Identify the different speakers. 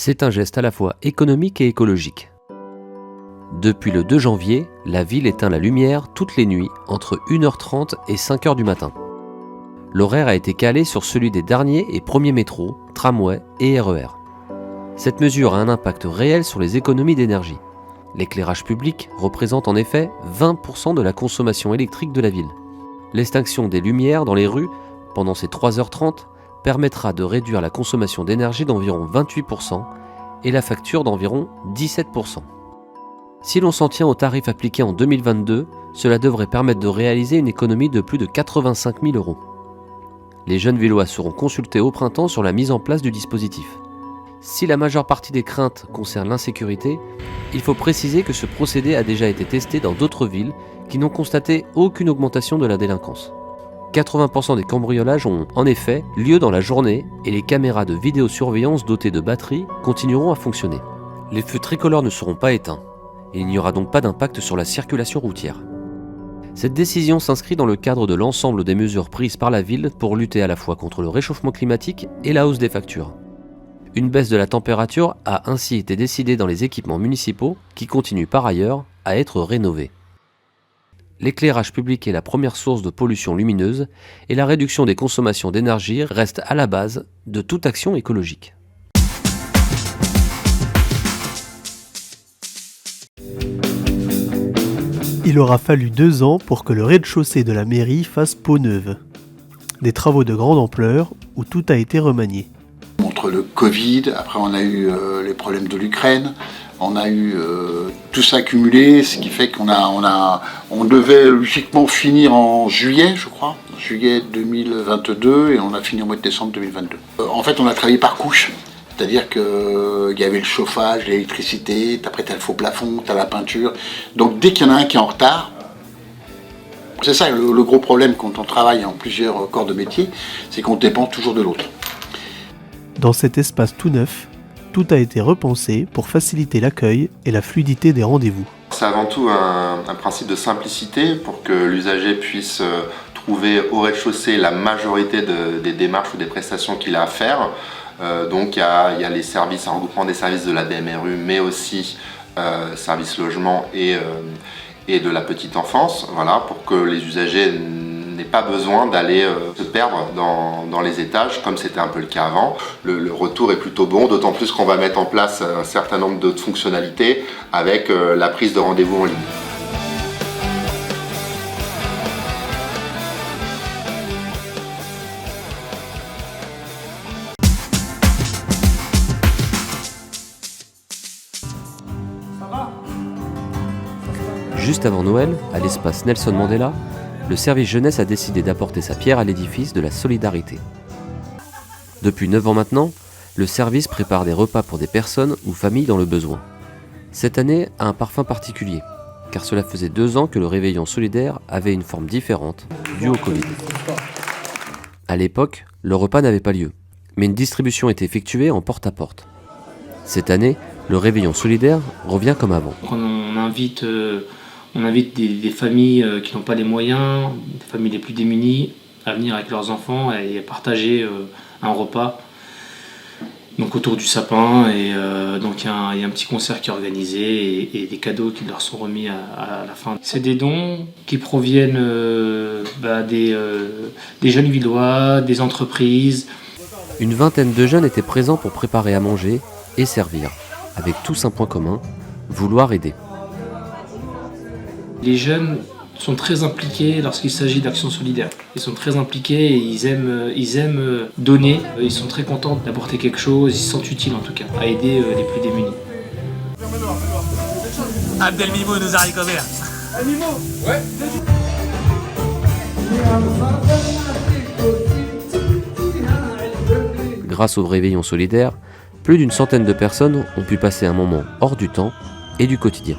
Speaker 1: C'est un geste à la fois économique et écologique. Depuis le 2 janvier, la ville éteint la lumière toutes les nuits entre 1h30 et 5h du matin. L'horaire a été calé sur celui des derniers et premiers métros, tramways et RER. Cette mesure a un impact réel sur les économies d'énergie. L'éclairage public représente en effet 20% de la consommation électrique de la ville. L'extinction des lumières dans les rues pendant ces 3h30 permettra de réduire la consommation d'énergie d'environ 28% et la facture d'environ 17%. Si l'on s'en tient aux tarifs appliqués en 2022, cela devrait permettre de réaliser une économie de plus de 85 000 €. Les jeunes villois seront consultés au printemps sur la mise en place du dispositif. Si la majeure partie des craintes concerne l'insécurité, il faut préciser que ce procédé a déjà été testé dans d'autres villes qui n'ont constaté aucune augmentation de la délinquance. 80% des cambriolages ont en effet lieu dans la journée et les caméras de vidéosurveillance dotées de batteries continueront à fonctionner. Les feux tricolores ne seront pas éteints et il n'y aura donc pas d'impact sur la circulation routière. Cette décision s'inscrit dans le cadre de l'ensemble des mesures prises par la ville pour lutter à la fois contre le réchauffement climatique et la hausse des factures. Une baisse de la température a ainsi été décidée dans les équipements municipaux qui continuent par ailleurs à être rénovés. L'éclairage public est la première source de pollution lumineuse et la réduction des consommations d'énergie reste à la base de toute action écologique.
Speaker 2: Il aura fallu 2 ans pour que le rez-de-chaussée de la mairie fasse peau neuve. Des travaux de grande ampleur où tout a été remanié.
Speaker 3: Entre le Covid, après on a eu les problèmes de l'Ukraine, on a eu tout ça accumulé, ce qui fait qu'on devait logiquement finir en juillet, je crois, juillet 2022, et on a fini au mois de décembre 2022. En fait, on a travaillé par couches, c'est-à-dire qu'il y avait le chauffage, l'électricité, après t'as le faux plafond, t'as la peinture. Donc dès qu'il y en a un qui est en retard, c'est ça le gros problème quand on travaille en plusieurs corps de métier, c'est qu'on dépend toujours de l'autre.
Speaker 2: Dans cet espace tout neuf, tout a été repensé pour faciliter l'accueil et la fluidité des rendez-vous.
Speaker 4: C'est avant tout un principe de simplicité pour que l'usager puisse trouver au rez-de-chaussée la majorité des démarches ou des prestations qu'il a à faire. Donc il y a les services, un regroupement des services de la DMRU, mais aussi services logement et de la petite enfance, voilà, pour que les usagers n'aient pas besoin d'aller se perdre dans les étages, comme c'était un peu le cas avant. Le retour est plutôt bon, d'autant plus qu'on va mettre en place un certain nombre d'autres fonctionnalités avec la prise de rendez-vous en ligne.
Speaker 1: Juste avant Noël, à l'espace Nelson Mandela, le service jeunesse a décidé d'apporter sa pierre à l'édifice de la solidarité. Depuis 9 ans maintenant, le service prépare des repas pour des personnes ou familles dans le besoin. Cette année a un parfum particulier, car cela faisait 2 ans que le réveillon solidaire avait une forme différente, due au Covid. À l'époque, le repas n'avait pas lieu, mais une distribution était effectuée en porte-à-porte. Cette année, le réveillon solidaire revient comme avant.
Speaker 5: On invite des familles qui n'ont pas les moyens, des familles les plus démunies, à venir avec leurs enfants et à partager un repas donc autour du sapin. Et donc il y a un petit concert qui est organisé et des cadeaux qui leur sont remis à la fin. C'est des dons qui proviennent des jeunes villois, des entreprises.
Speaker 1: Une vingtaine de jeunes étaient présents pour préparer à manger et servir, avec tous un point commun, vouloir aider.
Speaker 5: Les jeunes sont très impliqués lorsqu'il s'agit d'actions solidaires. Ils sont très impliqués et ils aiment donner. Ils sont très contents d'apporter quelque chose, ils se sentent utiles en tout cas, à aider les plus démunis.
Speaker 6: Abdelmimo nous a récupéré. Mimo. Ouais.
Speaker 1: Grâce au réveillon solidaire, plus d'une centaine de personnes ont pu passer un moment hors du temps et du quotidien.